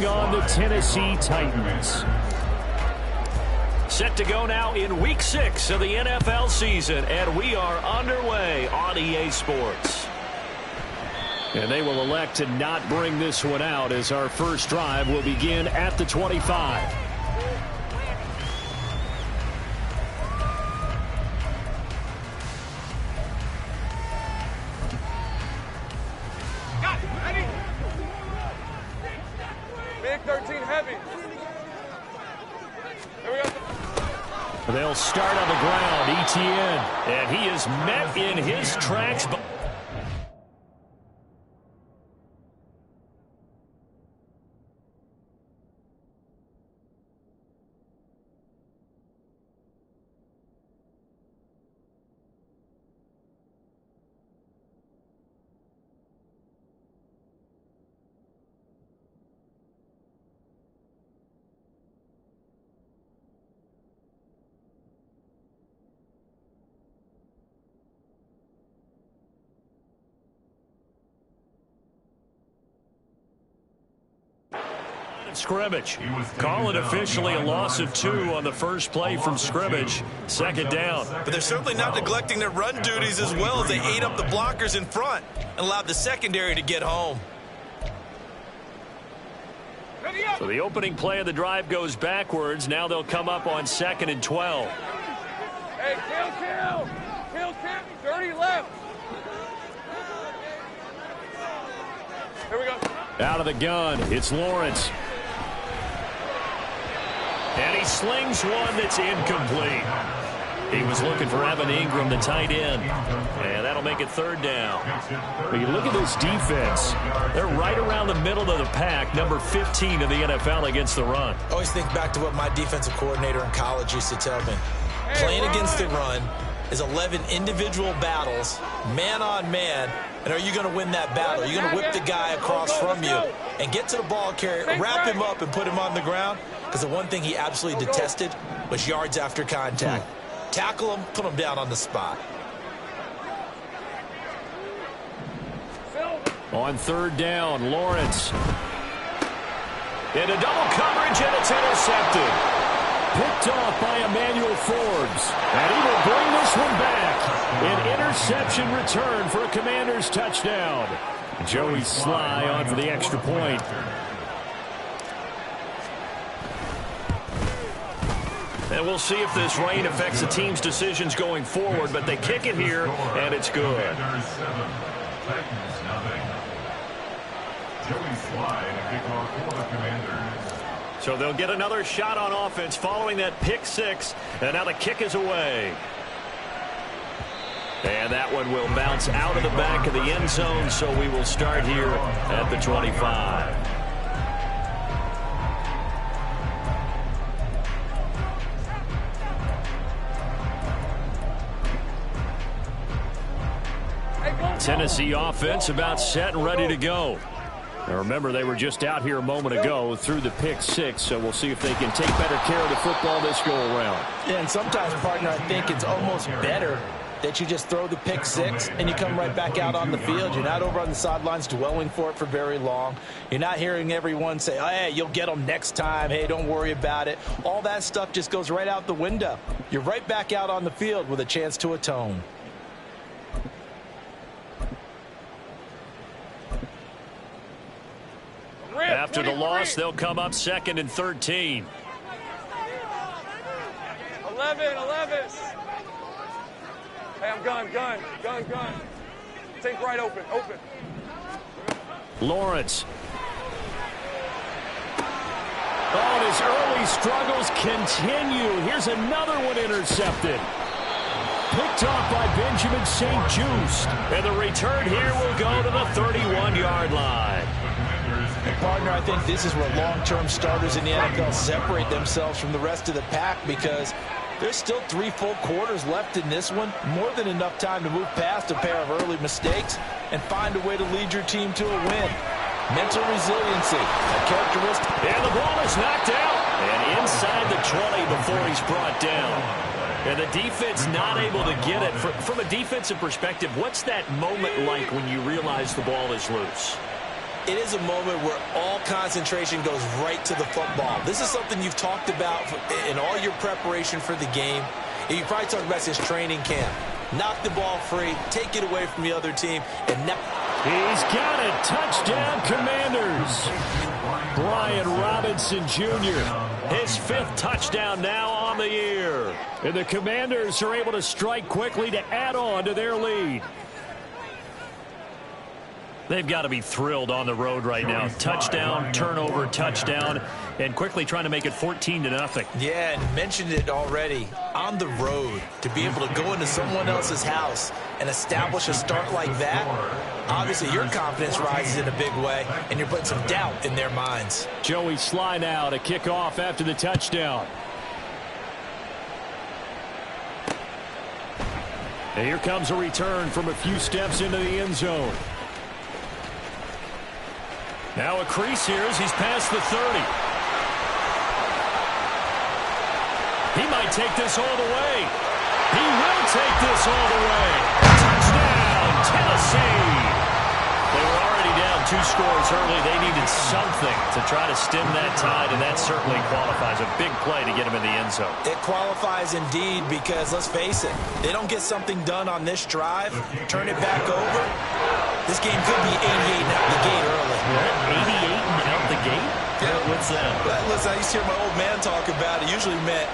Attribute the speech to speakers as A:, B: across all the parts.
A: On the Tennessee Titans.
B: Set to go now in Week 6 of the NFL season, and we are underway on EA Sports.
A: And they will elect to not bring this one out as our first drive will begin at the 25.
C: Big 13 heavy. Here we go.
A: They'll start on the ground, ETN, and he is met in his tracks. Scrimmage. Call it officially a loss of 2 on the first play from scrimmage. Second down.
D: But they're certainly not neglecting their run duties as well as they ate up the blockers in front and allowed the secondary to get home.
A: So the opening play of the drive goes backwards. Now they'll come up on 2nd and 12.
C: Hey, kill. Dirty left. Here we go.
A: Out of the gun, it's Lawrence. And he slings one that's incomplete. He was looking for Evan Ingram, the tight end. And that'll make it 3rd down. But you look at this defense. They're right around the middle of the pack, number 15 of the NFL against the run.
D: I always think back to what my defensive coordinator in college used to tell me. Playing against the run is 11 individual battles, man on man. And are you going to win that battle? Are you going to whip the guy across from you and get to the ball carrier, wrap him up, and put him on the ground? Because the one thing he absolutely detested was yards after contact. Tackle him, put him down on the spot.
A: On 3rd down, Lawrence. Into double coverage, and it's intercepted. Picked off by Emmanuel Forbes. And he will bring this one back. An interception return for a Commanders touchdown. Joey Sly on for the extra point.
B: And we'll see if this rain affects the team's decisions going forward, but they kick it here, and it's good. So they'll get another shot on offense following that pick 6, and now the kick is away. And that one will bounce out of the back of the end zone, so we will start here at the 25. Tennessee offense about set and ready to go. Now remember, they were just out here a moment ago through the pick 6, so we'll see if they can take better care of the football this go around.
E: Yeah, and sometimes, partner, I think it's almost better that you just throw the pick 6 and you come right back out on the field. You're not over on the sidelines dwelling for it for very long. You're not hearing everyone say, oh, hey, you'll get them next time. Hey, don't worry about it. All that stuff just goes right out the window. You're right back out on the field with a chance to atone.
A: After the loss, they'll come up 2nd and 13.
C: 11. Hey, I'm gun. Think right open.
A: Lawrence. Oh, and his early struggles continue. Here's another one intercepted. Picked off by Benjamin St-Juste. And the return here will go to the 31-yard line.
E: And partner, I think this is where long-term starters in the NFL separate themselves from the rest of the pack, because there's still 3 full quarters left in this one. More than enough time to move past a pair of early mistakes and find a way to lead your team to a win. Mental resiliency, a characteristic.
A: And the ball is knocked out. And inside the 20 before he's brought down. And the defense not able to get it. From a defensive perspective, what's that moment like when you realize the ball is loose?
D: it is a moment where all concentration goes right to the football. This is something you've talked about in all your preparation for the game. You probably talked about since training camp. Knock the ball free, take it away from the other team, and now
B: he's got it. Touchdown, Commanders. Brian Robinson Jr.
A: His 5th touchdown now on the year.
B: And the Commanders are able to strike quickly to add on to their lead.
A: They've got to be thrilled on the road right now. Touchdown, turnover, touchdown, and quickly trying to make it 14-0.
D: Yeah, and mentioned it already. On the road, to be able to go into someone else's house and establish a start like that, obviously your confidence rises in a big way, and you're putting some doubt in their minds.
B: Joey Sly now to kick off after the touchdown. And here comes a return from a few steps into the end zone.
A: Now a crease here as he's past the 30. He might take this all the way. He will take this all the way. Touchdown, Tennessee. They were already down 2 scores early. They needed something to try to stem that tide, and that certainly qualifies. A big play to get him in the end zone.
D: It qualifies indeed because, let's face it, they don't get something done on this drive, turn it back over, this game could be 88 and out the gate early.
A: What? 88 and out the gate?
D: Yeah.
A: What's that?
D: Listen, I used to hear my old man talk about it. Usually meant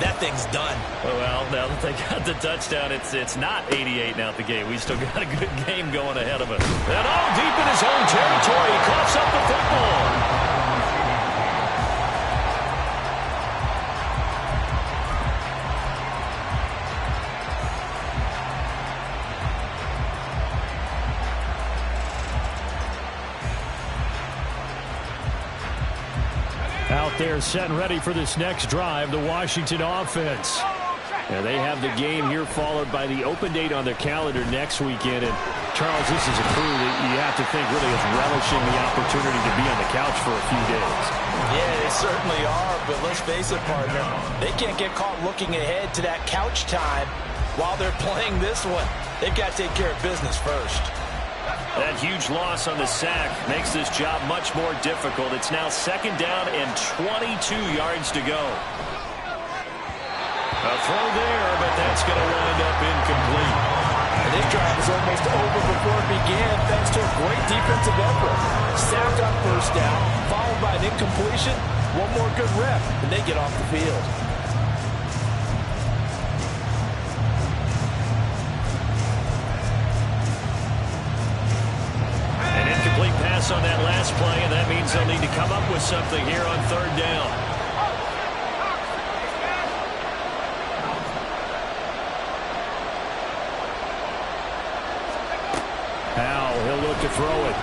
D: that thing's done.
A: Well, now that they got the touchdown, it's not 88 and out the gate. We still got a good game going ahead of us. And all deep in his own territory, he coughs up the football.
B: Out there set and ready for this next drive, the Washington offense. And they have the game here followed by the open date on their calendar next weekend. And Charles, this is a crew that you have to think really is relishing the opportunity to be on the couch for a few days.
E: Yeah, they certainly are, but let's face it, partner. They can't get caught looking ahead to that couch time while they're playing this one. They've got to take care of business first.
A: That huge loss on the sack makes this job much more difficult. It's now 2nd down and 22 yards to go. A throw there, but that's going to wind up incomplete.
E: And this drive is almost over before it began thanks to a great defensive effort. Sack on 1st down, followed by an incompletion. One more good rep, and they get off the field.
A: On that last play, and that means they'll need to come up with something here on 3rd down.
B: Now he'll look to throw it.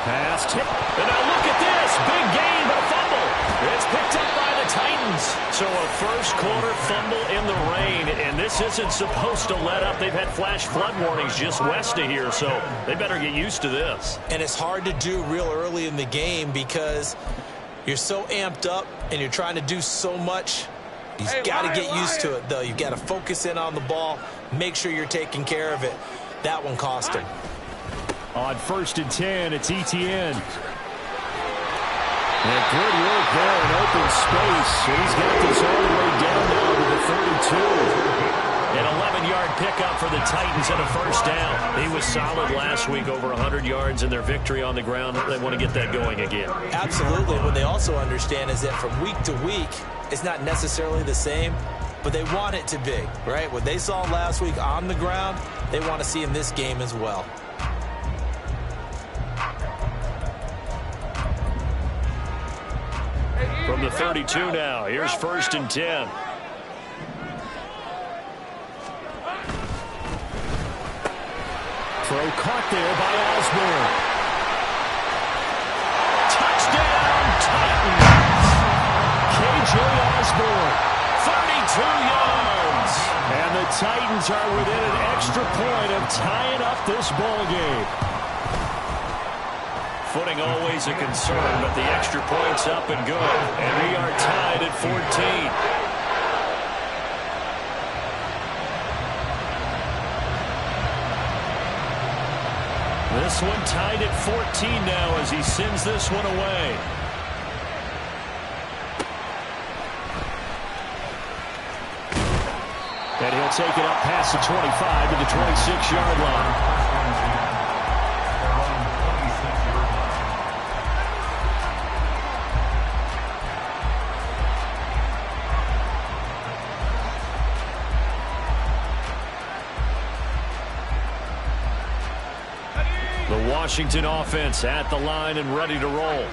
B: Pass tip.
A: And now look at this. Big gain, but a fumble. It's picked up by the Titans. So a 1st quarter fumble in the rain, and this isn't supposed to let up. They've had flash flood warnings just west of here, so they better get used to this.
D: And it's hard to do real early in the game because you're so amped up and you're trying to do so much. You've got to get used to it, though. You've got to focus in on the ball, make sure you're taking care of it. That one cost him.
B: On 1st and 10, it's ETN. And good work there in open space. He's got this all the way down now to the 32.
A: An 11-yard pickup for the Titans and a 1st down. He was solid last week, over 100 yards in their victory on the ground. They want to get that going again.
D: Absolutely. What they also understand is that from week to week, it's not necessarily the same, but they want it to be, right? What they saw last week on the ground, they want to see in this game as well.
A: From the 32 now, here's 1st and 10.
B: Throw caught there by Osborne.
A: Touchdown, Titans!
B: K.J. Osborne.
A: 32 yards!
B: And the Titans are within an extra point of tying up this ball game.
A: Footing always a concern, but the extra point's up and good. And we are tied at 14. This one tied at 14 now as he sends this one away. And he'll take it up past the 25 to the 26-yard line. The Washington offense at the line and ready to roll.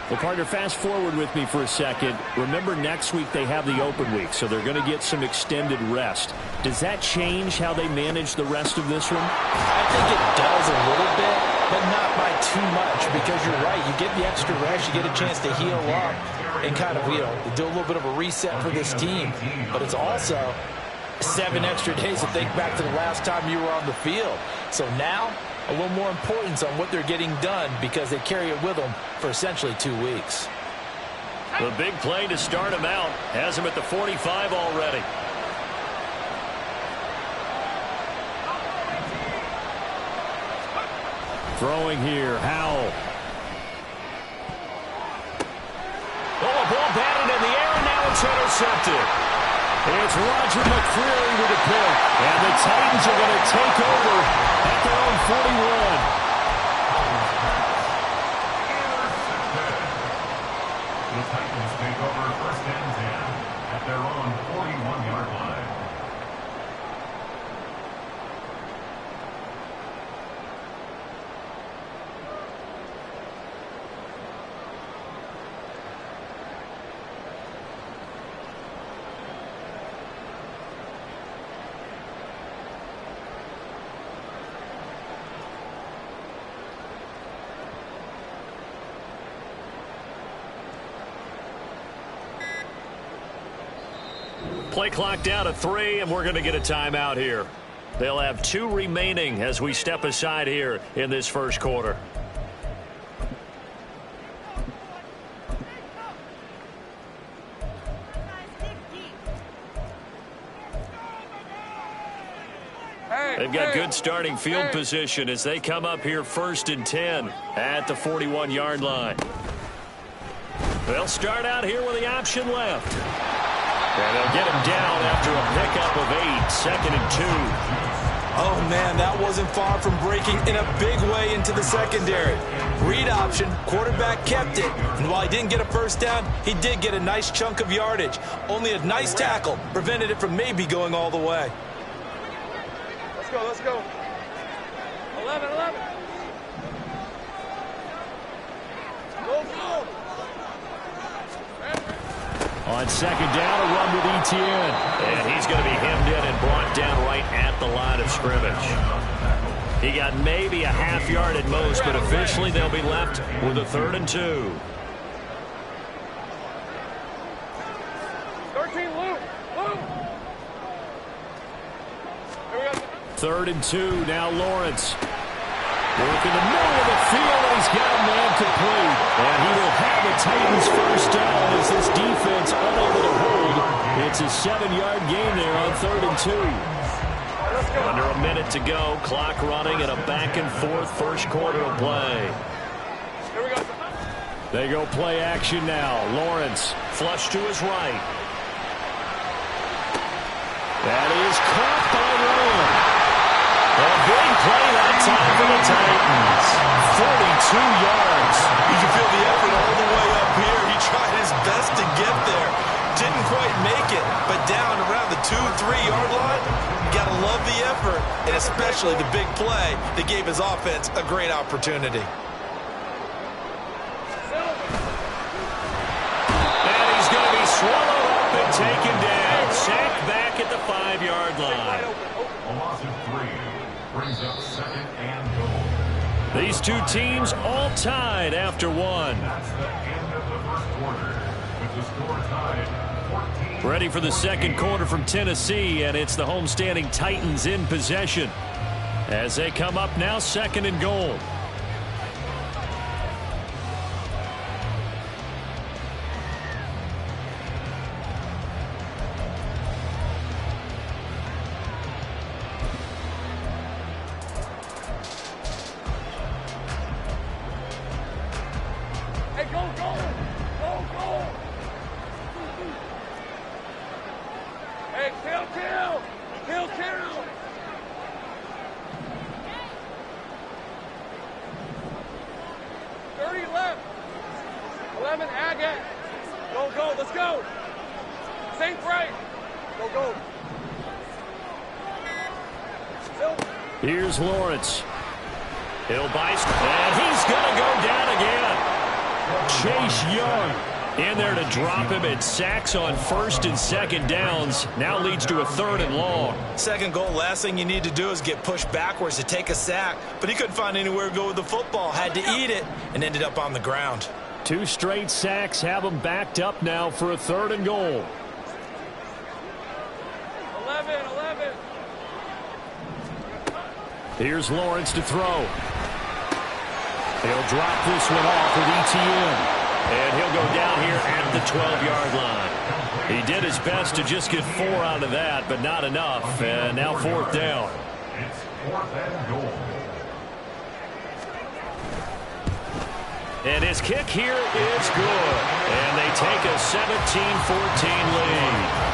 A: Well, partner, fast forward with me for a second. Remember, next week they have the open week, so they're going to get some extended rest. Does that change how they manage the rest of this one?
E: I think it does a little bit, but not by too much, because you're right. You get the extra rest, you get a chance to heal up and kind of, do a little bit of a reset for this team. But it's also 7 extra days to think back to the last time you were on the field. So now, a little more importance on what they're getting done because they carry it with them for essentially 2 weeks.
A: The big play to start him out has him at the 45 already. Throwing here, Howell. Oh, a ball batted in the air, and now it's intercepted. It's Roger McCreary with a pick, and the Titans are going to take over at their own 41.
F: The Titans take over 1st and 10 at their own 41-yard line.
A: Play clock down to 3, and we're going to get a timeout here. They'll have 2 remaining as we step aside here in this first quarter. They've got good starting field position as they come up here 1st and 10 at the 41-yard line. They'll start out here with the option left. And they'll get him down after a pickup of 8, 2nd and 2.
D: Oh, man, that wasn't far from breaking in a big way into the secondary. Read option, quarterback kept it. And while he didn't get a first down, he did get a nice chunk of yardage. Only a nice tackle prevented it from maybe going all the way.
C: Let's go, let's go. 11, 11. Go, go.
A: On 2nd down, a run with Etienne. And he's going to be hemmed in and brought down right at the line of scrimmage. He got maybe a half yard at most, but officially they'll be left with a 3rd and 2.
C: 13, Luke.
A: 3rd and 2, now Lawrence. Work in the middle of the field, and he's got a man complete. And he will have the Titans first down as this defense unable to hold. It's a 7-yard gain there on 3rd and 2. Under a minute to go, clock running, and a back-and-forth first quarter of play.
C: Here we go.
A: They go play action now. Lawrence flush to his right. That is caught by Ryan. A big play that time for the Titans. 42 yards.
D: You can feel the effort all the way up here. He tried his best to get there. Didn't quite make it, but down around the 2-3-yard line, you got to love the effort, and especially the big play that gave his offense a great opportunity.
A: And he's going to be swallowed up and taken down. Sacked back at the 5-yard line.
F: A loss of 3 brings up 2nd and goal.
A: These two teams all tied after 1.
F: That's the end of the first quarter, with the score tied 14.
A: Ready for the second quarter from Tennessee, and it's the homestanding Titans in possession as they come up now 2nd and goal.
C: go, go! Go, go! Hey, kill, kill! Kill, kill! 30 left. 11, Agate. Go, go, let's go. Saint right. Go, go.
B: Here's Lawrence. He'll bice, and he's going to go down again. Chase Young in there to drop him. It sacks on first and second downs. Now leads to a 3rd and long.
D: Second goal, last thing you need to do is get pushed backwards to take a sack. But he couldn't find anywhere to go with the football. Had to eat it and ended up on the ground.
B: 2 straight sacks have him backed up now for a 3rd and goal.
C: 11.
B: Here's Lawrence to throw. He'll drop this one off with ETN. And he'll go down here at the 12-yard line. He did his best to just get 4 out of that, but not enough. And now 4th down.
F: It's 4th and goal.
B: And his kick here is good. And they take a 17-14 lead.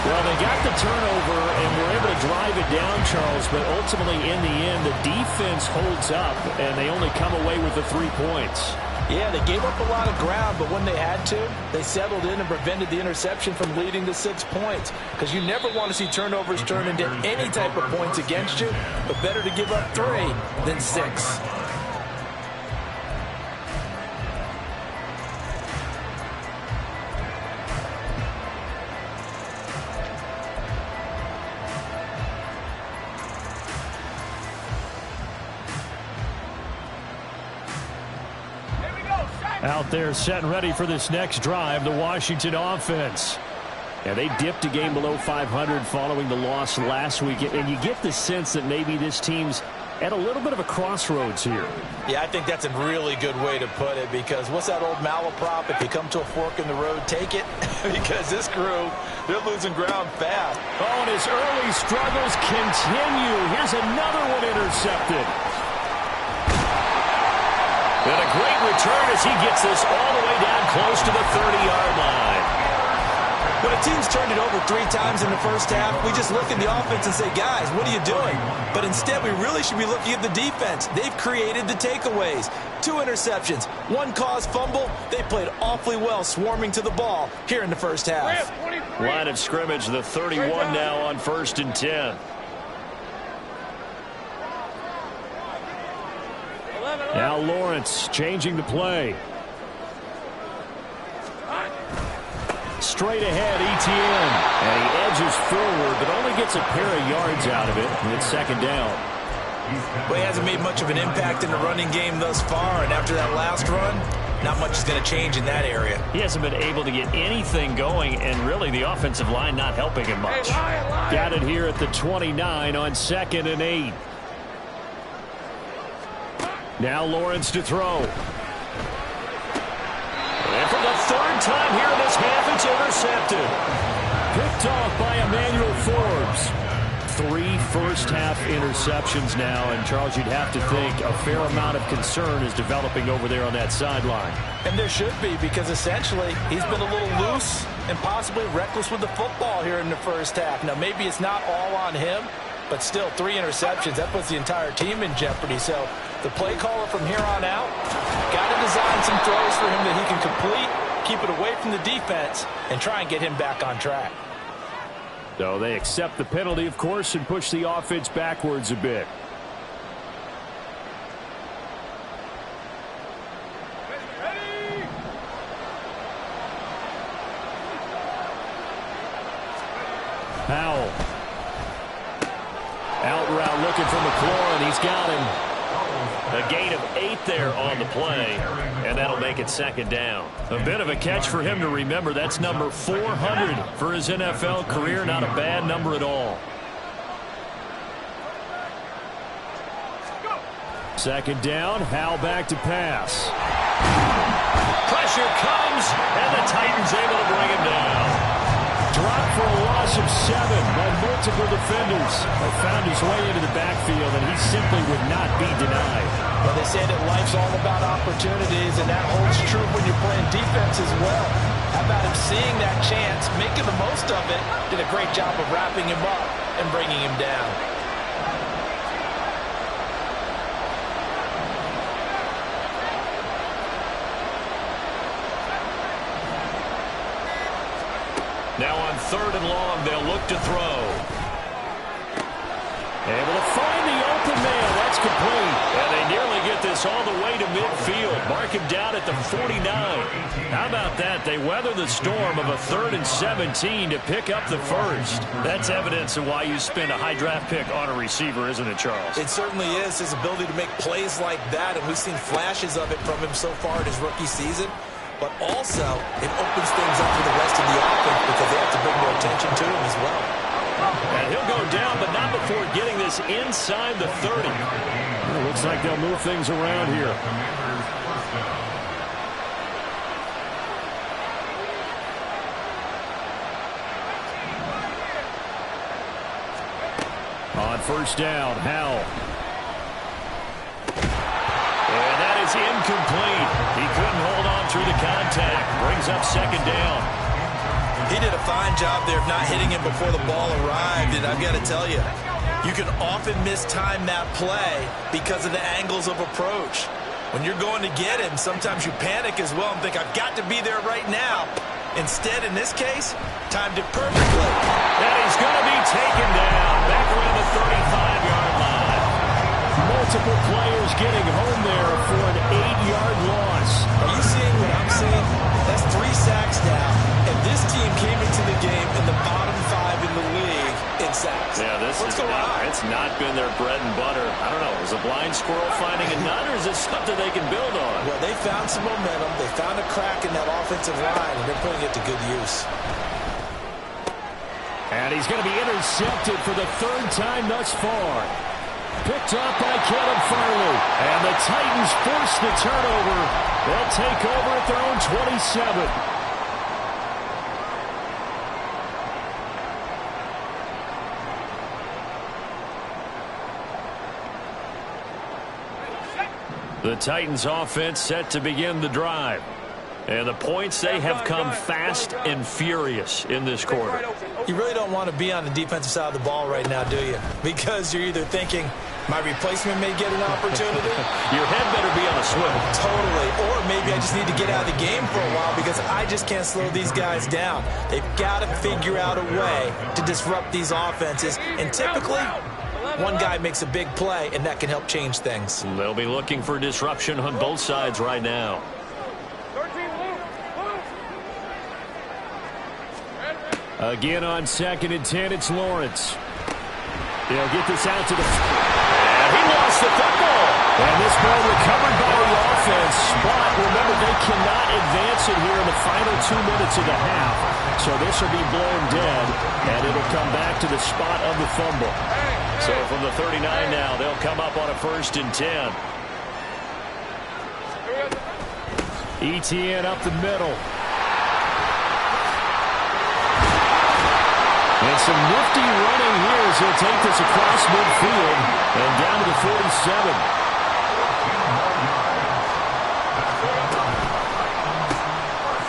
B: Well, they got the turnover and were able to drive it down, Charles, but ultimately in the end, the defense holds up, and they only come away with the 3 points.
E: Yeah, they gave up a lot of ground, but when they had to, they settled in and prevented the interception from leading to 6 points. Because you never want to see turnovers turn into any type of points against you, but better to give up 3 than 6.
B: Out there set and ready for this next drive, the Washington offense. And they dipped a game below 500 following the loss last week. And you get the sense that maybe this team's at a little bit of a crossroads here.
E: Yeah, I think that's a really good way to put it, because what's that old malaprop? If you come to a fork in the road, take it. Because this crew, they're losing ground fast.
B: Oh, and his early struggles continue. Here's another one intercepted. And a great return as he gets this all the way down close to the 30-yard line.
E: When a team's turned it over 3 times in the first half, we just look at the offense and say, guys, what are you doing? But instead, we really should be looking at the defense. They've created the takeaways. 2 interceptions, 1 caused fumble. They played awfully well swarming to the ball here in the first half.
B: Line of scrimmage, the 31 now on 1st and 10. Now Lawrence changing the play. Straight ahead, ETN. And he edges forward, but only gets a pair of yards out of it. And it's 2nd down.
D: Well, he hasn't made much of an impact in the running game thus far. And after that last run, not much is going to change in that area.
B: He hasn't been able to get anything going, and really the offensive line not helping him much. Got it here at the 29 on 2nd and 8. Now Lawrence to throw. And for the 3rd time here in this half, it's intercepted. Picked off by Emmanuel Forbes. 3 first-half interceptions now, and Charles, you'd have to think a fair amount of concern is developing over there on that sideline.
E: And there should be, because essentially he's been a little loose and possibly reckless with the football here in the first half. Now, maybe it's not all on him, but still 3 interceptions. That puts the entire team in jeopardy. So the play caller from here on out got to design some throws for him that he can complete, keep it away from the defense, and try and get him back on track.
B: So they accept the penalty, of course, and push the offense backwards a bit. Powell. Out route looking for McLaurin. He's got him. A gain of 8 there on the play, and that'll make it 2nd down. A bit of a catch for him to remember. That's number 400 for his NFL career. Not a bad number at all. 2nd down. Howell back to pass. Pressure comes, and the Titans able to bring him down. Drop for a loss loss of 7 by multiple defenders. Found his way into the backfield, and he simply would not be denied.
E: Well, they say that life's all about opportunities, and that holds true when you're playing defense as well. How about him seeing that chance, making the most of it, did a great job of wrapping him up and bringing him down.
A: Now on 3rd and long, they'll look to throw. Able to find the open man. That's complete. And they nearly get this all the way to midfield. Mark him down at the 49. How about that? They weather the storm of a 3rd and 17 to pick up the first. That's evidence of why you spend a high draft pick on a receiver, isn't it, Charles?
D: It certainly is, his ability to make plays like that, and we've seen flashes of it from him so far in his rookie season. But also, it opens things up for the rest of the offense because they have to bring more attention to him as well.
A: And he'll go down, but not before getting this inside the 30.
B: It looks like they'll move things around here. On 1st down, Howell.
A: And that is incomplete. He couldn't hold on through the contact. Brings up 2nd down.
D: He did a fine job there of not hitting him before the ball arrived, and I've got to tell you, you can often mistime that play because of the angles of approach. When you're going to get him, sometimes you panic as well and think, I've got to be there right now. Instead, in this case, timed it perfectly.
A: And he's going to be taken down back around the 35-yard line.
B: Multiple players getting home there for an 8-yard loss.
D: Are you seeing what I'm seeing? That's 3 sacks now, and this team came into the game in the bottom 5 in the league in sacks.
A: Yeah, it's not been their bread and butter. I don't know, is a blind squirrel finding a nut, or is this something they can build on?
D: Well, they found some momentum. They found a crack in that offensive line, and they're putting it to good use.
B: And he's going to be intercepted for the 3rd time thus far. Picked off by Caleb Farley. And the Titans force the turnover. They'll take over at their own 27.
A: The Titans offense set to begin the drive. And the points, they have come fast and furious in this quarter.
D: You really don't want to be on the defensive side of the ball right now, do you? Because you're either thinking, my replacement may get an opportunity.
A: Your head better be on a swivel.
D: Totally. Or maybe I just need to get out of the game for a while because I just can't slow these guys down. They've got to figure out a way to disrupt these offenses. And typically, one guy makes a big play, and that can help change things.
A: They'll be looking for disruption on both sides right now.
B: Again on 2nd and 10, it's Lawrence. They'll get this out to the...
A: And he lost the football.
B: And this ball recovered by the offense. But remember, they cannot advance it here in the final 2 minutes of the half. So this will be blown dead, and it'll come back to the spot of the fumble.
A: So from the 39 now, they'll come up on a 1st and 10.
B: ETN up the middle. And some nifty running here as he'll take this across midfield and down to the 47.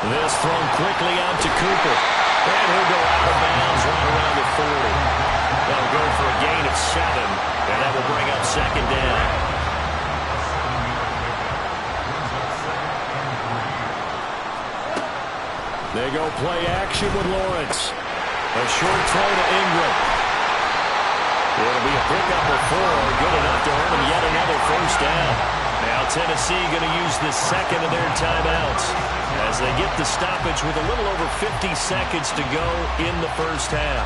A: This thrown quickly out to Cooper. And he'll go out of bounds right around the 40. They'll go for a gain of 7, and that will bring up 2nd down.
B: They go play action with Lawrence.
A: A short throw to Ingram. It'll be a pickup of 4, good enough to earn them yet another 1st down. Now Tennessee going to use the 2nd of their timeouts as they get the stoppage with a little over 50 seconds to go in the 1st half.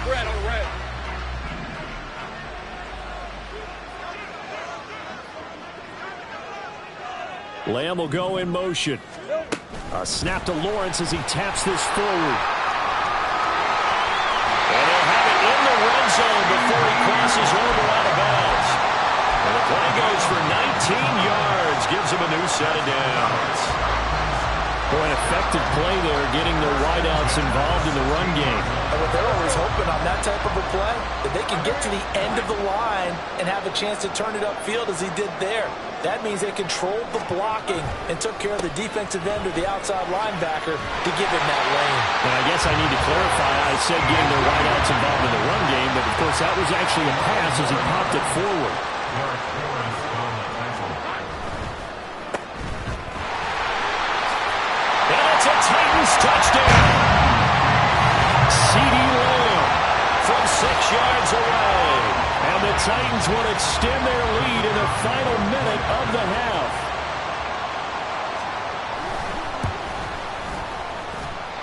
C: Red on red.
B: Lamb will go in motion. A snap to Lawrence as he taps this forward.
A: And he'll have it in the red zone before he crosses over out of bounds. And the Play goes for 19 yards. Gives him a new set of downs.
B: Boy, an effective play there, getting their wideouts involved in the run game.
E: And what they're always hoping on that type of a play, that they can get to the end of the line and have a chance to turn it upfield as he did there. That means they controlled the blocking and took care of the defensive end or the outside linebacker to give him that lane.
B: And I guess I need to clarify, I said getting their wideouts involved in the run game, but of course that was actually a pass as he popped it forward.
A: And it's a Titans touchdown. CeeDee Lamb from 6 yards away.
B: And the Titans will extend their lead in the final minute of the half.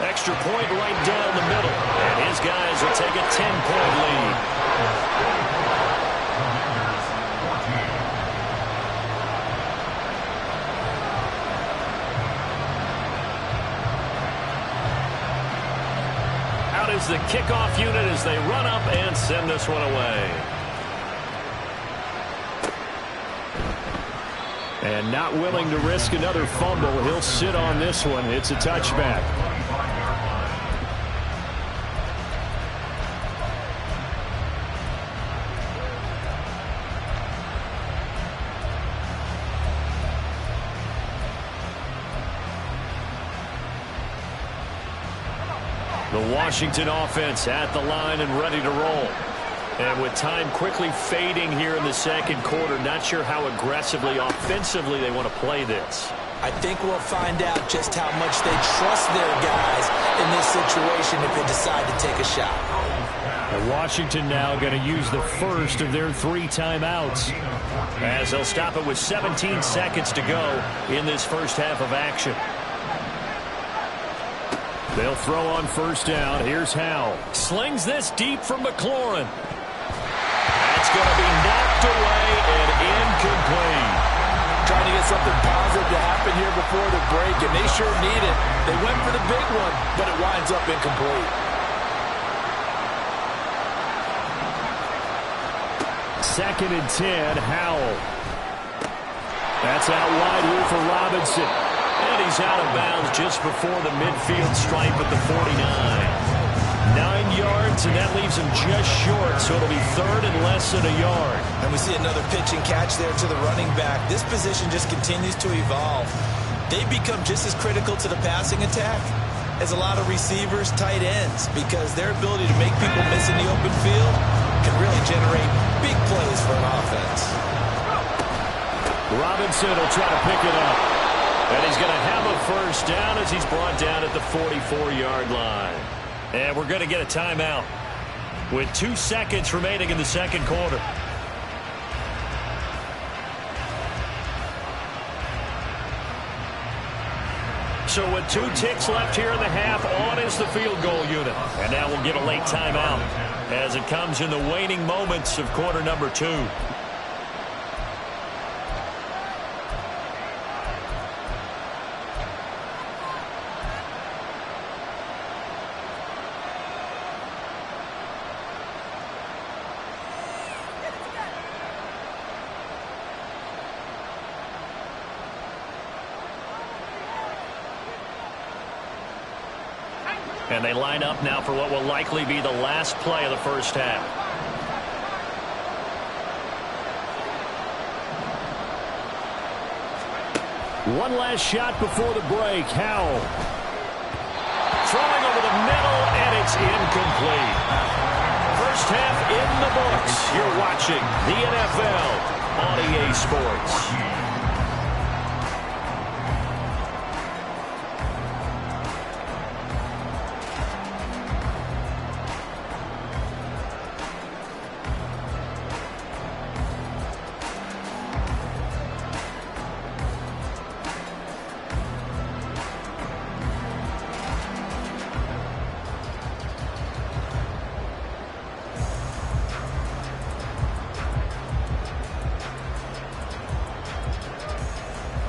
A: Extra point right down the middle. And his guys will take a 10-point lead. Out is the kickoff unit as they run up and send this one away.
B: And not willing to risk another fumble, he'll sit on this one. It's a touchback.
A: The Washington offense at the line and ready to roll. And with time quickly fading here in the second quarter, not sure how aggressively, offensively they want to play this.
E: I think we'll find out just how much they trust their guys in this situation if they decide to take a shot.
B: And Washington now going to use the first of their 3 timeouts.
A: As they'll stop it with 17 seconds to go in this first half of action.
B: They'll throw on first down. Here's Howell.
A: Slings this deep from McLaurin. That's going to be knocked away and incomplete.
E: Trying to get something positive to happen here before the break, and they sure need it. They went for the big one, but it winds up incomplete.
B: Second and 10, Howell. That's out wide here for Robinson.
A: And he's out of bounds just before the midfield stripe at the 49. 9 yards, and that leaves him just short, so it'll be third and less than a yard.
D: And we see another pitch and catch there to the running back. This position just continues to evolve. They become just as critical to the passing attack as a lot of receivers, tight ends, because their ability to make people miss in the open field can really generate big plays for an offense.
B: Robinson will try to pick it up.
A: And he's going to have a first down as he's brought down at the 44-yard line. And we're going to get a timeout with 2 seconds remaining in the second quarter. So with 2 ticks left here in the half, on is the field goal unit. And now we'll get a late timeout as it comes in the waning moments of quarter number 2. And they line up now for what will likely be the last play of the first half.
B: One last shot before the break. Howell.
A: Throwing over the middle, and it's incomplete. First half in the books. You're watching the NFL on EA Sports.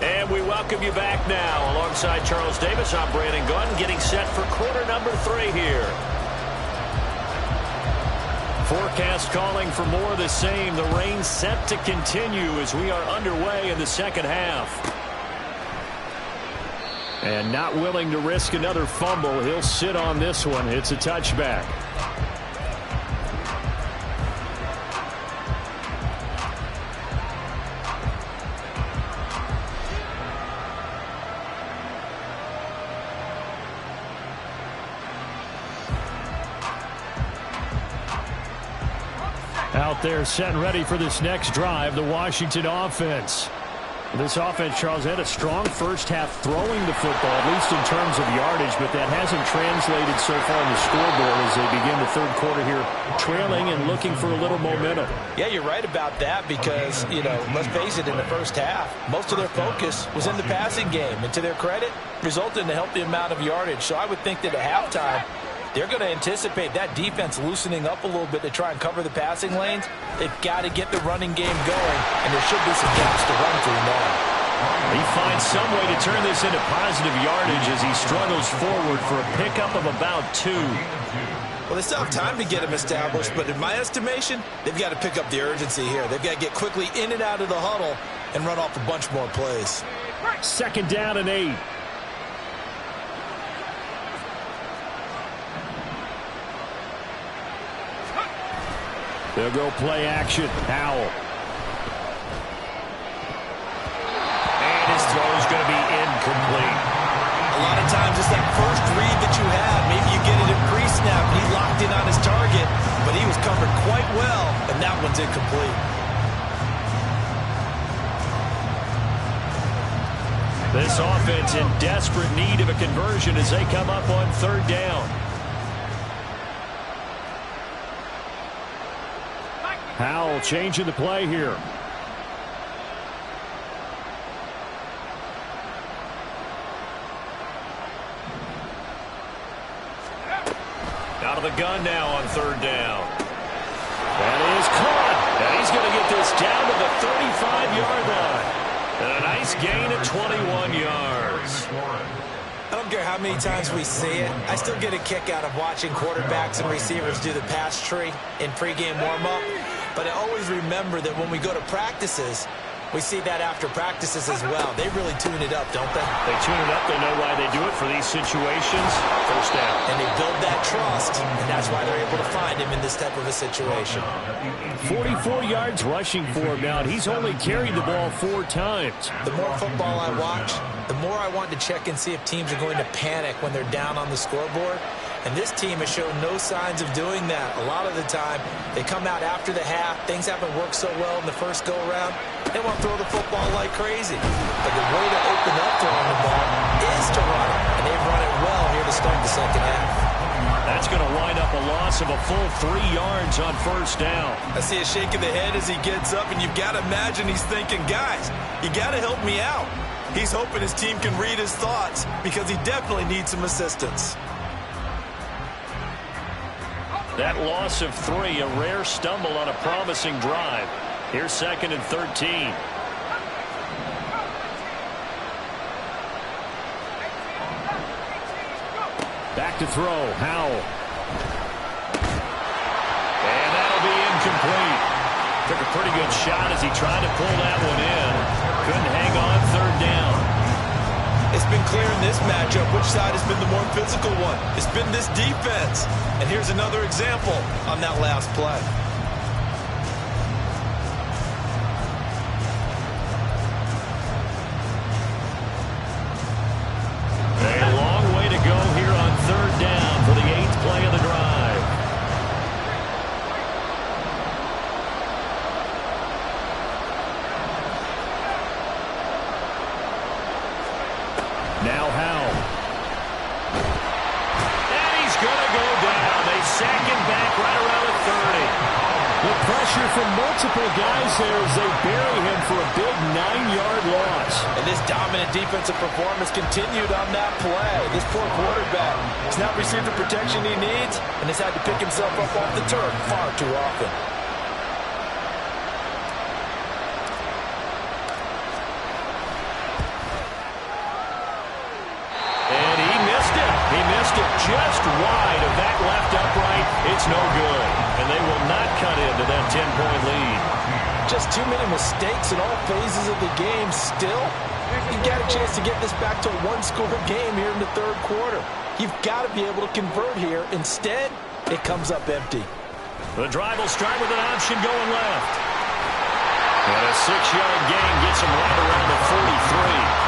A: And we welcome you back now. Alongside Charles Davis, I'm Brandon Gunn, getting set for quarter number 3 here. Forecast calling for more of the same. The rain set to continue as we are underway in the second half. And not willing to risk another fumble. He'll sit on this one. It's a touchback. Out there set and ready for this next drive, the Washington offense. This offense, Charles, had a strong first half throwing the football, at least in terms of yardage, but that hasn't translated so far on the scoreboard as they begin the third quarter here, trailing and looking for a little momentum.
E: Yeah, you're right about that because, let's face it, in the first half, most of their focus was in the passing game. And to their credit, resulted in a healthy amount of yardage. So I would think that at halftime, they're going to anticipate that defense loosening up a little bit to try and cover the passing lanes. They've got to get the running game going, and there should be some gaps to run through now.
A: He finds some way to turn this into positive yardage as he struggles forward for a pickup of about 2.
D: Well, they still have time to get him established, but in my estimation, they've got to pick up the urgency here. They've got to get quickly in and out of the huddle and run off a bunch more plays.
A: Second down and 8. They'll go play action. Howell. And his throw is going to be incomplete.
D: A lot of times it's that first read that you have. Maybe you get it in pre-snap. He locked in on his target, but he was covered quite well, and that one's incomplete.
A: This offense in desperate need of a conversion as they come up on third down. Howell changing the play here. Out of the gun now on third down. That is caught. And he's going to get this down to the 35-yard line. And a nice gain of 21 yards.
D: I don't care how many times we see it. I still get a kick out of watching quarterbacks and receivers do the pass tree in pregame warm-up. But I always remember that when we go to practices, we see that after practices as well. They really tune it up, don't they?
A: They tune it up. They know why they do it for these situations. First down.
D: And they build that trust, and that's why they're able to find him in this type of a situation.
A: 44 yards rushing for him now, and he's only carried the ball 4 times.
D: The more football I watch, the more I want to check and see if teams are going to panic when they're down on the scoreboard. And this team has shown no signs of doing that. A lot of the time, they come out after the half. Things haven't worked so well in the first go-around. They want to throw the football like crazy. But the way to open up throwing the ball is to run it. And they've run it well here to start the second half.
A: That's going to wind up a loss of a full 3 yards on first down.
D: I see a shake of the head as he gets up, and you've got to imagine he's thinking, guys, you got to help me out. He's hoping his team can read his thoughts because he definitely needs some assistance.
A: That loss of 3, a rare stumble on a promising drive. Here's second and 13. Back to throw, Howell. And that'll be incomplete. Took a pretty good shot as he tried to pull that one in. Couldn't hang on third down.
D: It's been clear in this matchup which side has been the more physical one. It's been this defense. And here's another example on that last play.
A: A long way to go here on third down for the 8th play of the drive. Now Howell. And he's going to go down. They sack him back right around the 30. The pressure from multiple guys there as they bury him for a big 9-yard loss.
E: And this dominant defensive performance continued on that play. This poor quarterback has not received the protection he needs and has had to pick himself up off the turf far too often.
A: And he missed it. He missed it just wide of that left upright. It's no good. And they will not 10-point lead.
E: Just too many mistakes in all phases of the game. Still, you got a chance to get this back to a one-score game here in the third quarter. You've got to be able to convert here. Instead, it comes up empty.
A: The drive will start with an option going left. And a 6-yard gain gets him right around the 43.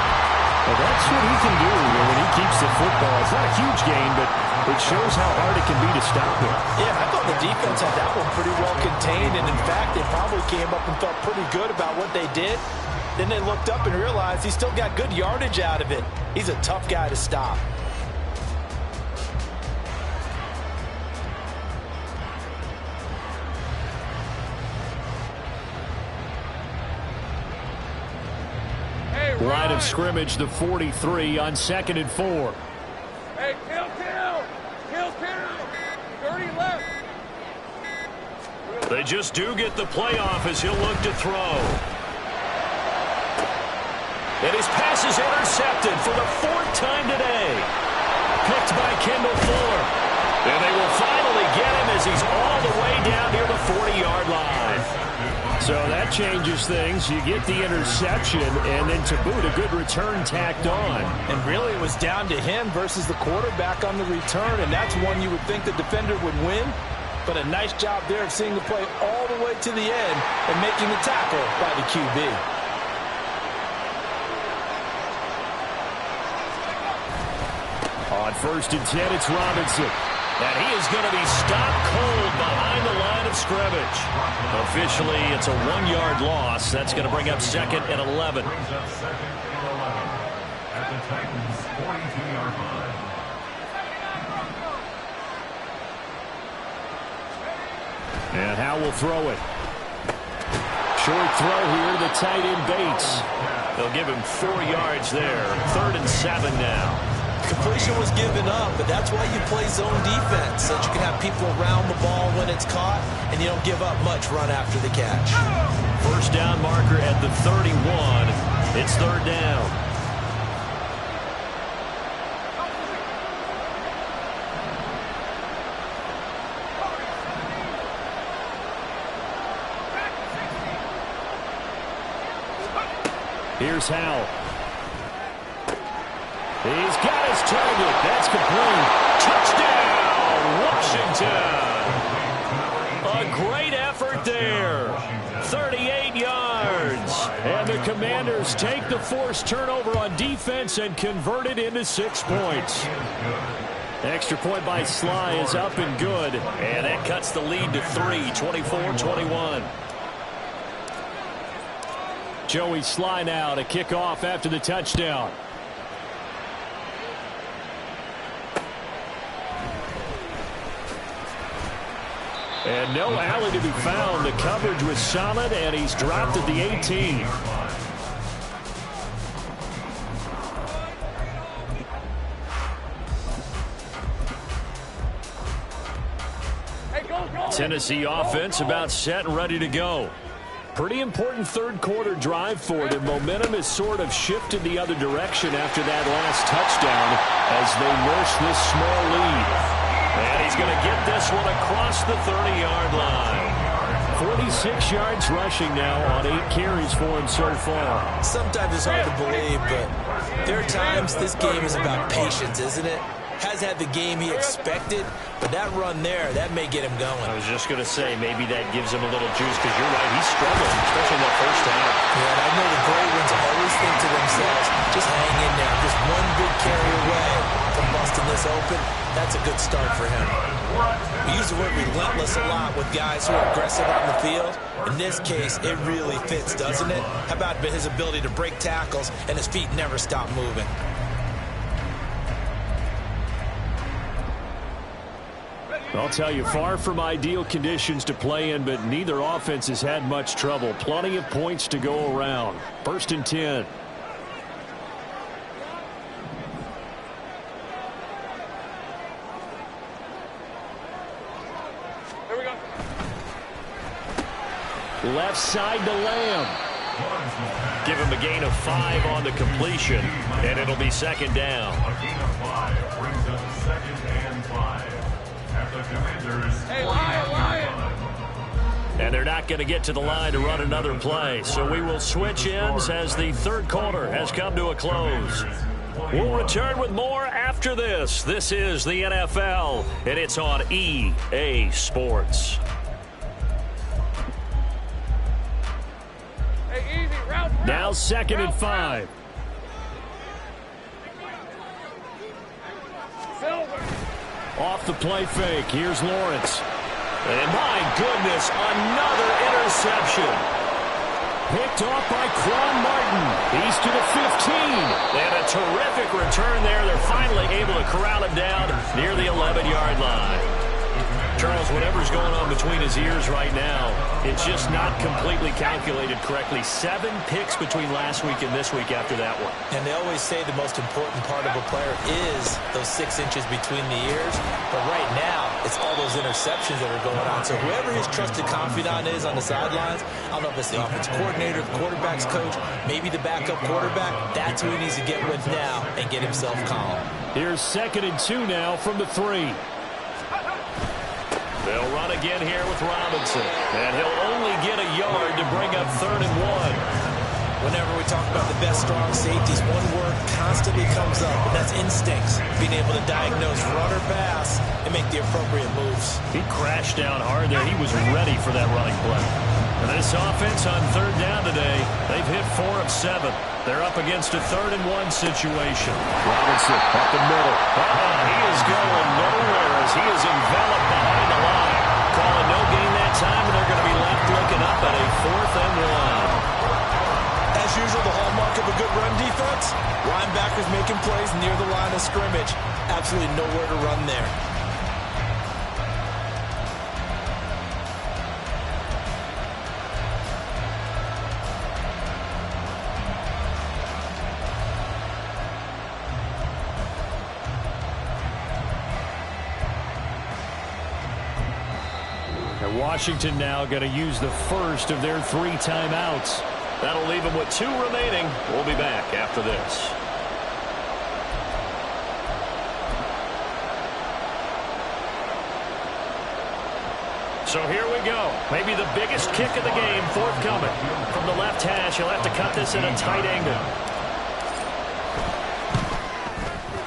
B: Well, that's what he can do when he keeps the football. It's not a huge gain, but it shows how hard it can be to stop him.
E: Yeah, I thought the defense had that one pretty well contained, and in fact, they probably came up and felt pretty good about what they did. Then they looked up and realized he still got good yardage out of it. He's a tough guy to stop.
B: Line of scrimmage, the 43 on 2nd and 4.
C: Hey, kill. 30 left.
A: They just do get the playoff as he'll look to throw. And his pass is intercepted for the 4th time today. Picked by Kendall Fuller. And they will finally get him as he's all the way down near the 40-yard line.
B: So that changes things. You get the interception, and then to boot, a good return tacked on.
E: And really, it was down to him versus the quarterback on the return, and that's one you would think the defender would win. But a nice job there of seeing the play all the way to the end and making the tackle by the QB.
B: On 1st and 10, it's Robinson.
A: And he is going to be stopped cold behind the line of scrimmage. Officially, it's a 1-yard loss. That's going to bring up 2nd and 11.
F: Brings up 2nd and 11 at the Titans' 42-yard line.
B: And Howe will throw it. Short throw here to the tight end Bates.
A: They'll give him 4 yards there. 3rd and 7 now.
D: Completion was given up, but that's why you play zone defense, so that you can have people around the ball when it's caught, and you don't give up much run after the catch.
A: 1st down marker at the 31. It's 3rd down.
B: Here's Howe. He's got his target. That's complete.
A: Touchdown, Washington. A great effort there. 38 yards.
B: And the Commanders take the forced turnover on defense and convert it into 6 points. Extra point by Sly is up and good.
A: And that cuts the lead to 3, 24-21.
B: Joey Sly now to kick off after the touchdown. And no alley to be found. The coverage was solid, and he's dropped at the 18.
C: Hey, go.
A: Tennessee offense about set and ready to go.
B: Pretty important third quarter drive for them. Momentum has sort of shifted the other direction after that last touchdown as they nurse this small lead.
A: And he's going to get this one across the 30-yard line.
B: 46 yards rushing now on 8 carries for him so far.
D: Sometimes it's hard to believe, but there are times this game is about patience, isn't it? Has had the game he expected, but that run there, that may get him going.
A: I was just going to say, maybe that gives him a little juice, because you're right, he's struggling, especially that 1st half.
D: Yeah, and I know the great ones always think to themselves, just hang in there, just one big carry away from busting this open. That's a good start for him. We use the word relentless a lot with guys who are aggressive on the field. In this case, it really fits, doesn't it? How about his ability to break tackles and his feet never stop moving?
B: I'll tell you, far from ideal conditions to play in, but neither offense has had much trouble. Plenty of points to go around. 1st and 10.
C: Here we go.
B: Left side to Lamb.
A: Give him a gain of 5 on the completion, and it'll be 2nd down.
F: A gain of 5 brings up 2nd and 5 at the Commanders' 40-yard line.
A: And they're not going to get to the line to run another play. So we will switch ends as the third quarter has come to a close. We'll return with more after this. This is the NFL, and it's on EA Sports.
C: Hey, easy, route.
B: Now 2nd and 5. Off the play fake. Here's Lawrence.
A: And my goodness, another interception.
B: Picked off by Quan Martin. He's to the 15.
A: And a terrific return there. They're finally able to corral him down near the 11-yard line. Charles, whatever's going on between his ears right now, it's just not completely calculated correctly. 7 picks between last week and this week after that one.
E: And they always say the most important part of a player is those 6 inches between the ears. But right now, it's all those interceptions that are going on. So whoever his trusted confidant is on the sidelines, I don't know if it's the offense coordinator, the quarterback's coach, maybe the backup quarterback, that's who he needs to get with now and get himself calm.
B: Here's 2nd and 2 now from the 3.
A: They'll run again here with Robinson. And he'll only get a yard to bring up 3rd and 1.
E: Whenever we talk about the best strong safeties, one word constantly comes up, and that's instincts. Being able to diagnose run or pass and make the appropriate moves.
B: He crashed down hard there. He was ready for that running play.
A: And this offense on 3rd down today, they've hit 4 of 7. They're up against a 3rd and 1 situation.
B: Robinson up the middle.
A: He is going nowhere as he is enveloped behind the line. Calling no gain that time, and they're going to be left looking up at a 4th and 1.
E: As usual, the hallmark of a good run defense, linebackers making plays near the line of scrimmage. Absolutely nowhere to run there.
B: And Washington now going to use the first of their 3 timeouts.
A: That'll leave them with 2 remaining. We'll be back after this. So here we go. Maybe the biggest kick of the game forthcoming. From the left hash, he'll have to cut this at a tight angle.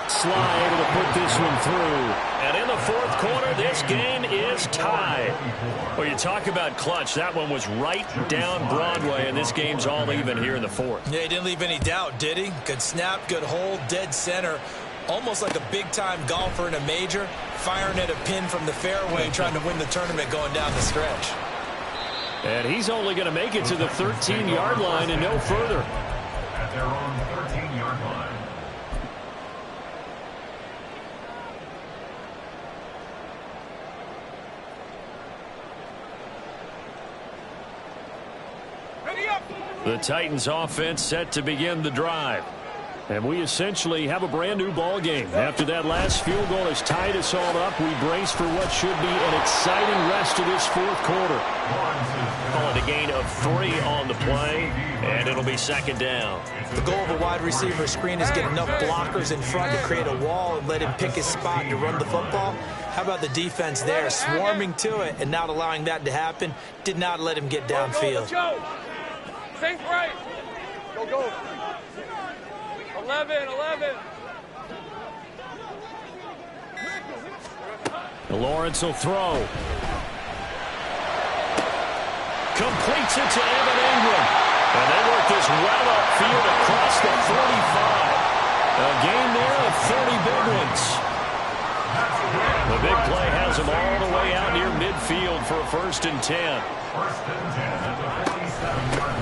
B: Sly able to put this one through.
A: And in the 4th quarter, this game is tied. Well, you talk about clutch. That one was right down Broadway, and this game's all even here in the 4th.
E: Yeah, he didn't leave any doubt, did he? Good snap, good hold, dead center. Almost like a big-time golfer in a major, firing at a pin from the fairway, trying to win the tournament going down the stretch.
B: And he's only going to make it to the 13-yard line and no further.
F: At their own 13-yard line.
B: The Titans offense set to begin the drive. And we essentially have a brand new ball game. After that last field goal has tied us all up, we brace for what should be an exciting rest of this 4th quarter.
A: Call it a gain of 3 on the play, and it'll be 2nd down.
E: The goal of a wide receiver screen is get enough blockers in front to create a wall and let him pick his spot to run the football. How about the defense there, swarming to it and not allowing that to happen? Did not let him get downfield.
C: Let's go. Safe right. Go. 11.
B: Lawrence will throw.
A: Completes it to Evan Ingram. And they work this well upfield across the 45. A gain there of 30 big ones. The big play has them all the way out near midfield for a 1st and 10.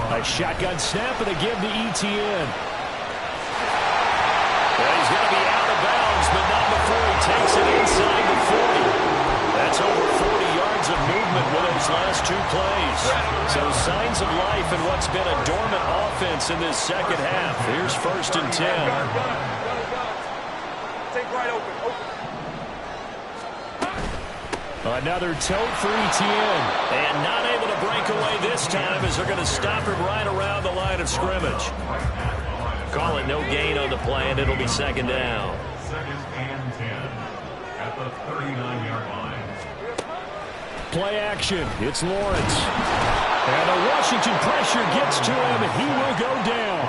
B: A shotgun snap and a give to Etienne.
A: Well, he's going to be out of bounds, but not before he takes it inside the 40. That's over 40 yards of movement with those last 2 plays. So signs of life in what's been a dormant offense in this 2nd half. Here's 1st and 10.
C: Take right open.
B: Another tote for Etienne.
A: And not able to break away this time as they're going to stop him right around the line of scrimmage. Call it no gain on the play, and it'll be 2nd down.
F: 2nd and 10 at the 39-yard line.
B: play action. It's Lawrence. And the Washington pressure gets to him. He will go down.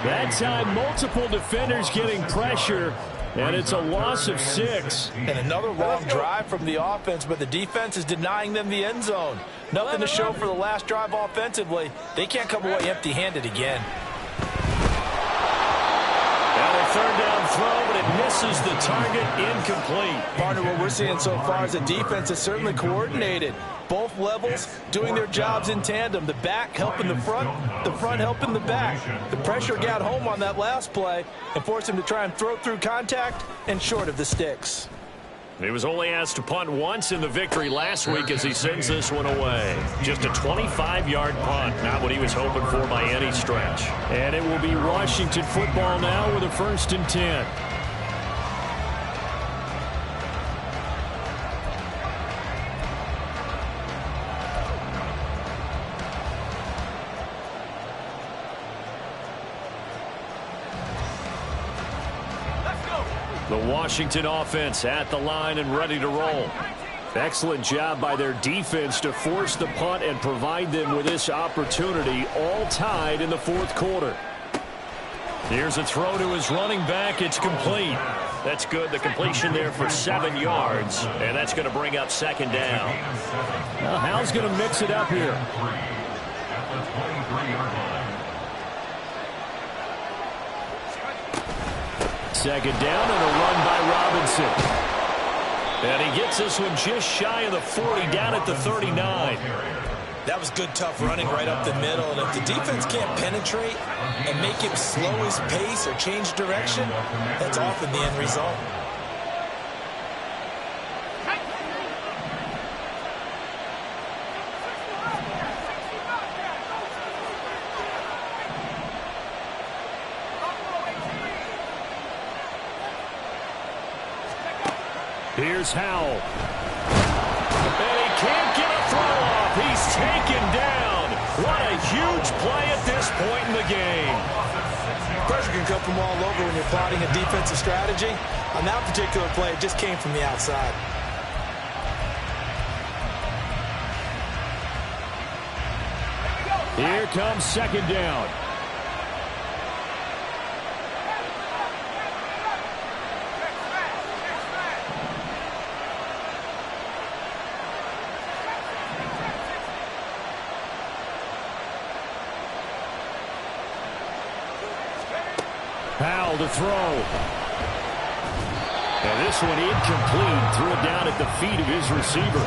B: That time, multiple defenders getting pressure, and it's a loss of 6.
E: And another long drive from the offense, but the defense is denying them the end zone. Nothing to show for the last drive offensively. They can't come away empty-handed again.
B: Now a third down throw, but it misses the target, incomplete.
E: Partner, what we're seeing so far is the defense is certainly coordinated. Both levels doing their jobs in tandem. The back helping the front helping the back. The pressure got home on that last play and forced him to try and throw through contact and short of the sticks.
A: He was only asked to punt once in the victory last week as he sends this one away. Just a 25-yard punt, not what he was hoping for by any stretch.
B: And it will be Washington football now with a 1st and 10. The Washington offense at the line and ready to roll. Excellent job by their defense to force the punt and provide them with this opportunity, all tied in the 4th quarter. Here's a throw to his running back. It's complete.
A: That's good. The completion there for 7 yards, and that's going to bring up 2nd down.
B: Now, Hal's going to mix it up here. Second down and a run by Robinson. And he gets this one just shy of the 40, down at the 39.
D: That was good, tough running right up the middle. And if the defense can't penetrate and make him slow his pace or change direction, that's often the end result.
B: Here's Howell. And he can't get a throw off. He's taken down. What a huge play at this point in the game.
E: Pressure can come from all over when you're plotting a defensive strategy. On that particular play, it just came from the outside.
B: Here comes 2nd down. Powell to throw. And this one incomplete. Threw it down at the feet of his receiver.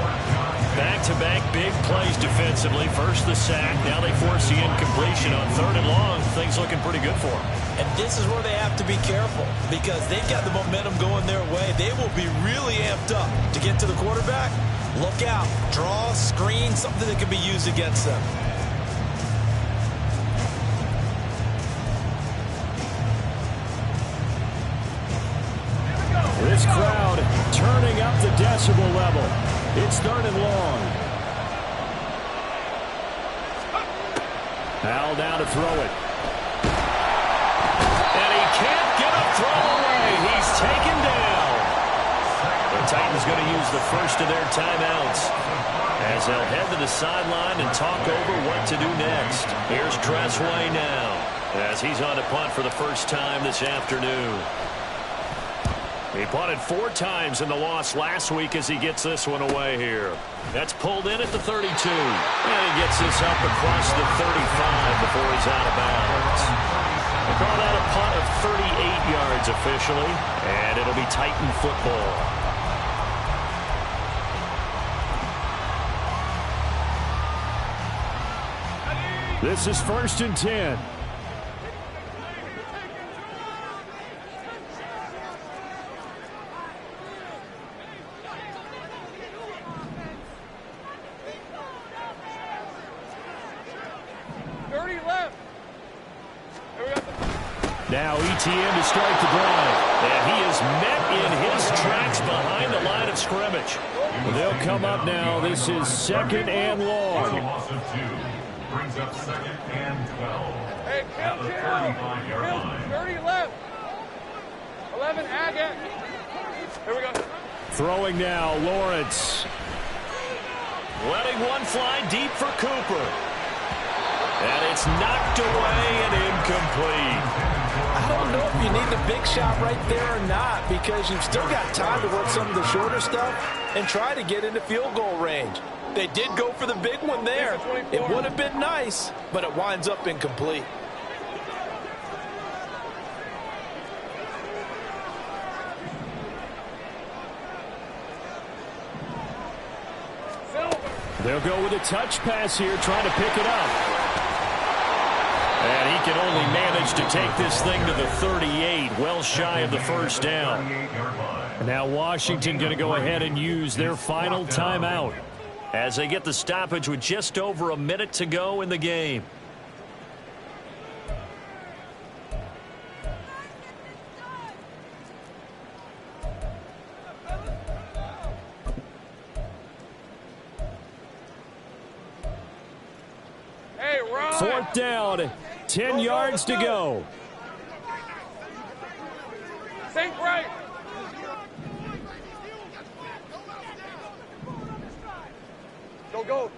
A: Back-to-back big plays defensively. First the sack. Now they force the incompletion on 3rd and long. Things looking pretty good for them.
D: And this is where they have to be careful because they've got the momentum going their way. They will be really amped up to get to the quarterback. Look out. Draw, screen, something that can be used against them.
B: This crowd turning up the decibel level. It's 3rd and long. Howell down to throw it.
A: And he can't get a throw away. He's taken down. The Titans going to use the first of their timeouts as they'll head to the sideline and talk over what to do next. Here's Dressway now as he's on to punt for the first time this afternoon. He punted 4 times in the loss last week as he gets this one away here. That's pulled in at the 32. And he gets this up across the 35 before he's out of bounds. They call that a punt of 38 yards officially, and it'll be Titan football.
B: This is 1st and 10. Now ETN to start the drive.
A: And he is met in his tracks behind the line of scrimmage.
B: They'll come up now. This is 2nd and long.
F: Loss of 2 brings up 2nd and 12.
C: Hey,
F: At the 35-yard line.
C: 30 left. 11, Agate. Here we go.
B: Throwing now, Lawrence.
A: Letting one fly deep for Cooper. And it's knocked away and incomplete.
E: I don't know if you need the big shot right there or not, because you've still got time to work some of the shorter stuff and try to get into field goal range. They did go for the big one there. It would have been nice, but it winds up incomplete.
B: They'll go with a touch pass here, trying to pick it up.
A: And he can only manage to take this thing to the 38, well shy of the first down.
B: And now Washington going to go ahead and use their final timeout,
A: as they get the stoppage with just over a minute to go in the game.
B: Fourth down, 10 yards to go.
C: Think right. Go.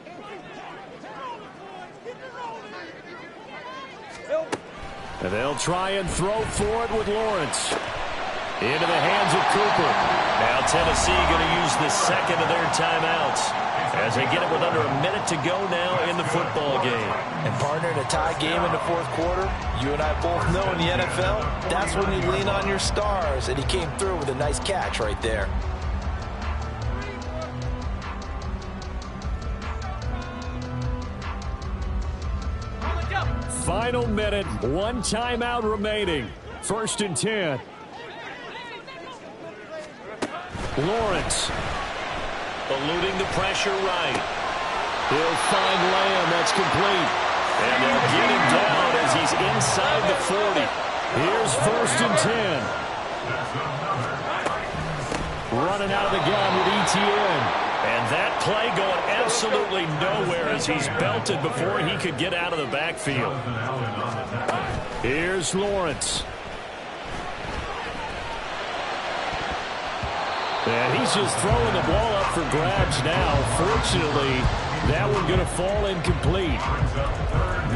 B: And they'll try and throw for it with Lawrence. Into the hands of Cooper.
A: Now Tennessee going to use the second of their timeouts as they get it with under a minute to go now in the football game.
E: And partner, in a tie game in the fourth quarter, you and I both know in the NFL, that's when you lean on your stars, and he came through with a nice catch right there.
B: Final minute, one timeout remaining. 1st and 10. Lawrence.
A: Eluding the pressure right.
B: He'll find Lamb. That's complete.
A: And they'll get him down as he's inside the 40.
B: Here's 1st and 10. Running out of the gun with ETN.
A: And that play going absolutely nowhere as he's belted before he could get out of the backfield.
B: Here's Lawrence. And he's just throwing the ball up for grabs now. Fortunately, that one going to fall incomplete.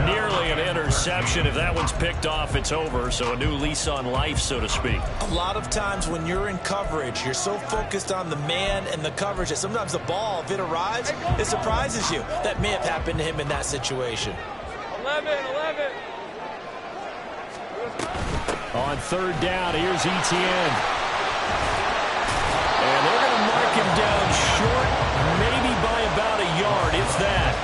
A: Nearly an interception. If that one's picked off, it's over. So a new lease on life, so to speak.
D: A lot of times when you're in coverage, you're so focused on the man and the coverage that sometimes the ball, if it arrives, it surprises you. That may have happened to him in that situation.
C: 11.
B: On 3rd down, here's ETN.
A: And they're going to mark him down short, maybe by about a yard, if that.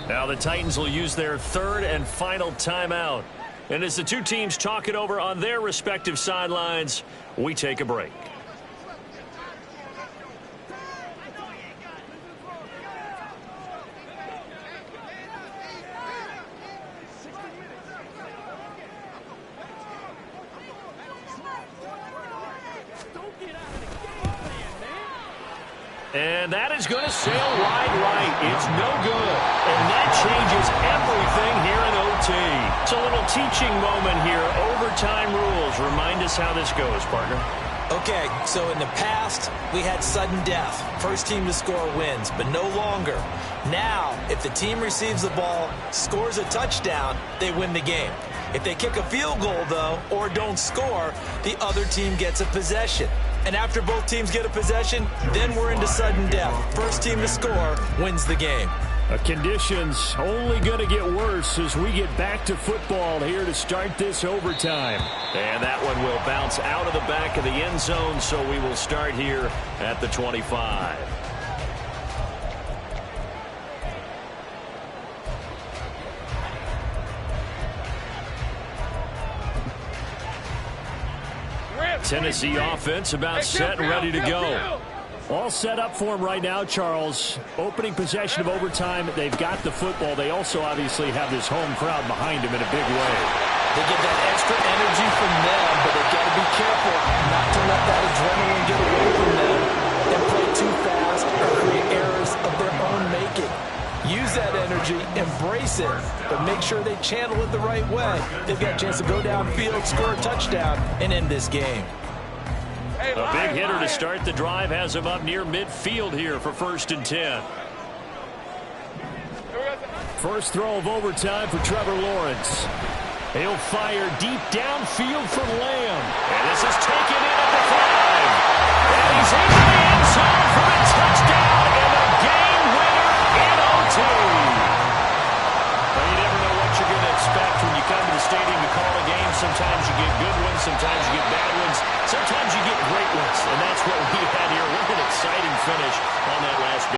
A: Now the Titans will use their 3rd and final timeout. And as the two teams talk it over on their respective sidelines, we take a break. And that is going to sail wide right. It's no good. And that changes everything here in OT. It's a little teaching moment here. Overtime rules. Remind us how this goes, partner.
D: Okay, so in the past, we had sudden death. First team to score wins, but no longer. Now, if the team receives the ball, scores a touchdown, they win the game. If they kick a field goal, though, or don't score, the other team gets a possession. And after both teams get a possession, then we're into sudden death. First team to score wins the game.
B: Conditions only going to get worse as we get back to football here to start this overtime.
A: And that one will bounce out of the back of the end zone, so we will start here at the 25. Tennessee offense about set and ready to go.
B: All set up for him right now, Charles. Opening possession of overtime. They've got the football. They also obviously have this home crowd behind them in a big way.
E: They get that extra energy from them, but they've got to be careful not to let that adrenaline get away from them and play too fast or create errors of their own making. Use that energy, embrace it, but make sure they channel it the right way. They've got a chance to go downfield, score a touchdown, and end this game.
A: A big hitter to start the drive has him up near midfield here for 1st and 10.
B: First throw of overtime for Trevor Lawrence. He'll fire deep downfield for Lamb.
A: And this is taken